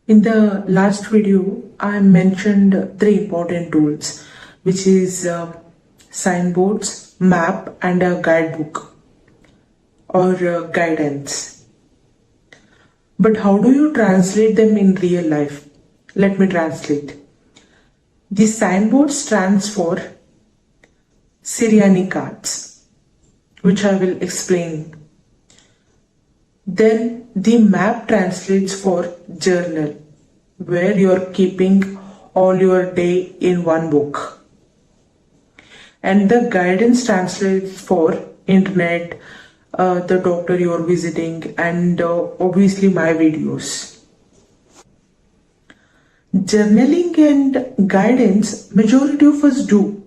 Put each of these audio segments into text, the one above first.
In the last video, I mentioned three important tools, which is signboards, map, and a guidebook or guidance. But how do you translate them in real life? Let me translate. The signboard stands for Sirianni Cards, which I will explain. Then the map translates for journal, where you are keeping all your day in one book. And the guidance translates for internet, the doctor you are visiting, and obviously my videos. Journaling and guidance, majority of us do.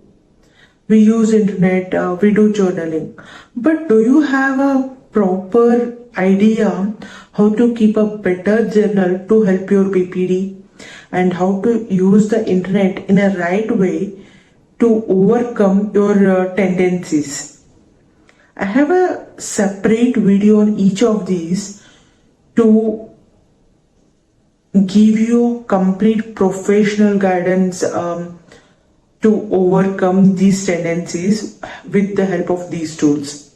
We use internet, we do journaling. But do you have a proper idea how to keep a better journal to help your BPD, and how to use the internet in a right way to overcome your tendencies? I have a separate video on each of these to give you complete professional guidance to overcome these tendencies with the help of these tools.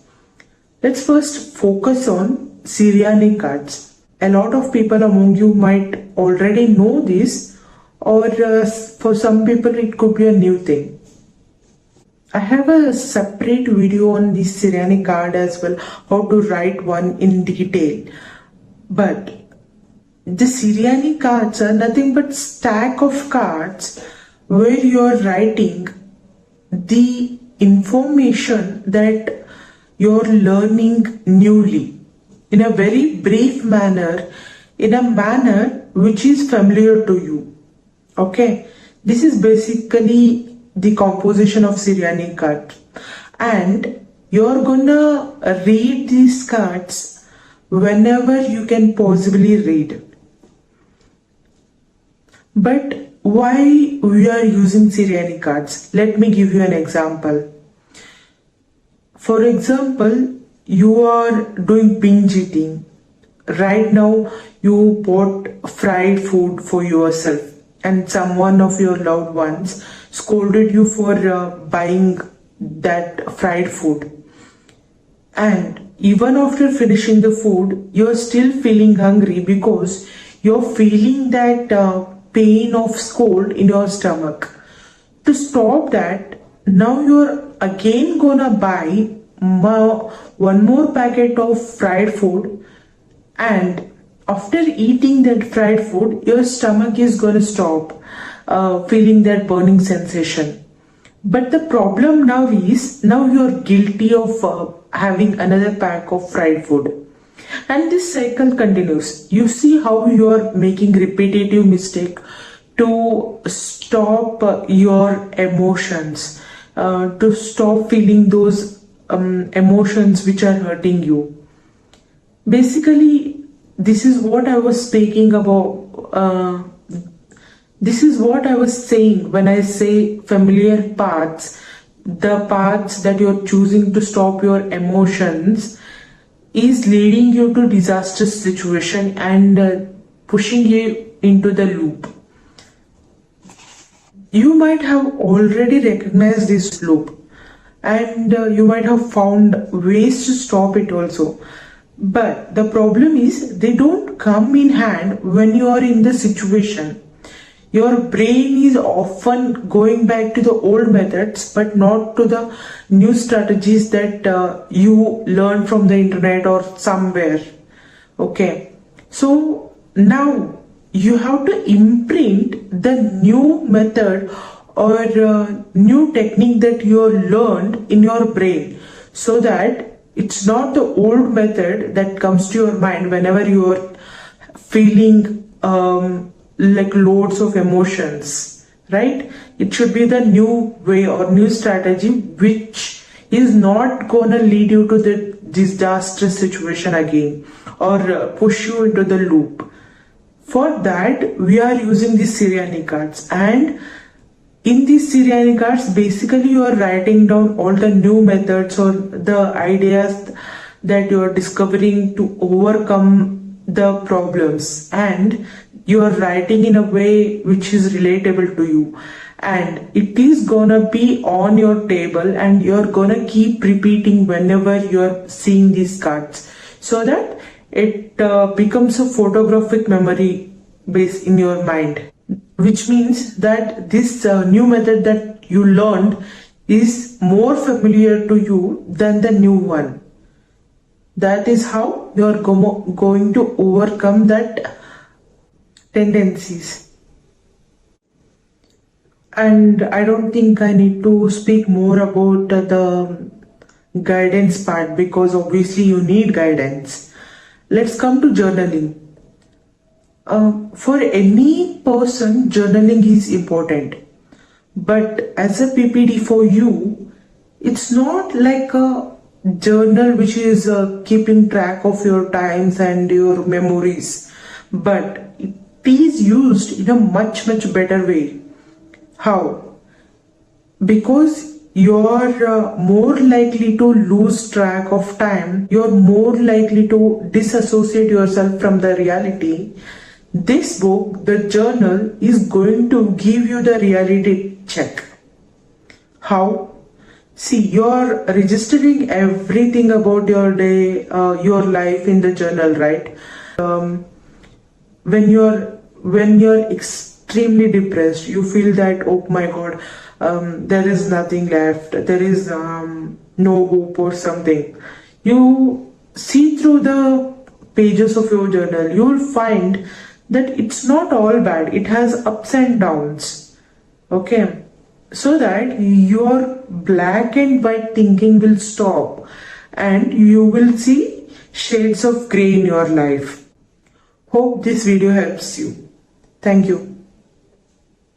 Let's first focus on Sirianni Cards. A lot of people among you might already know this, or for some people it could be a new thing. I have a separate video on the Sirianni card as well, how to write one in detail. But the Sirianni cards are nothing but stack of cards where you are writing the information that you're learning newly in a very brief manner, in a manner which is familiar to you. Okay, this is basically the composition of Sirianni card, and you're gonna read these cards whenever you can possibly read. But why we are using Sirianni cards? Let me give you an example. For example, you are doing binge eating. Right now, you bought fried food for yourself, and someone of your loved ones scolded you for buying that fried food. And even after finishing the food, you're still feeling hungry because you're feeling that pain of scold in your stomach. To stop that, now you're again gonna buy one more packet of fried food, and after eating that fried food, your stomach is gonna stop feeling that burning sensation. But the problem now is, now you're guilty of having another pack of fried food. And this cycle continues. You see how you are making repetitive mistake to stop your emotions, to stop feeling those emotions which are hurting you. Basically, this is what I was speaking about. This is what I was saying when I say familiar paths. The paths that you're choosing to stop your emotions is leading you to disastrous situation and pushing you into the loop. You might have already recognized this loop, and you might have found ways to stop it also. But the problem is, they don't come in hand when you are in the situation. Your brain is often going back to the old methods, but not to the new strategies that you learn from the internet or somewhere. Okay, so now you have to imprint the new method or new technique that you learned in your brain, so that it's not the old method that comes to your mind whenever you are feeling like loads of emotions, right? It should be the new way or new strategy which is not gonna lead you to the disastrous situation again or push you into the loop. For that, we are using these Sirianni cards, and in these Sirianni cards, basically you are writing down all the new methods or the ideas that you are discovering to overcome the problems, and you are writing in a way which is relatable to you, and it is gonna be on your table and you're gonna keep repeating whenever you're seeing these cards, so that it becomes a photographic memory base in your mind, which means that this new method that you learned is more familiar to you than the new one. That is how you are going to overcome that tendencies. And I don't think I need to speak more about the guidance part, because obviously you need guidance. Let's come to journaling. For any person, journaling is important. But as a PPD for you, it's not like a journal which is keeping track of your times and your memories, but it is used in a much better way. How? Because you're more likely to lose track of time, you're more likely to disassociate yourself from the reality. This book, the journal, is going to give you the reality check. How? See, you're registering everything about your day, your life in the journal, right? When you're extremely depressed, you feel that, oh my God, there is nothing left, there is no hope or something. You see through the pages of your journal, you will find that it's not all bad. It has ups and downs. Okay, so that your black and white thinking will stop and you will see shades of gray in your life. Hope this video helps you. Thank you.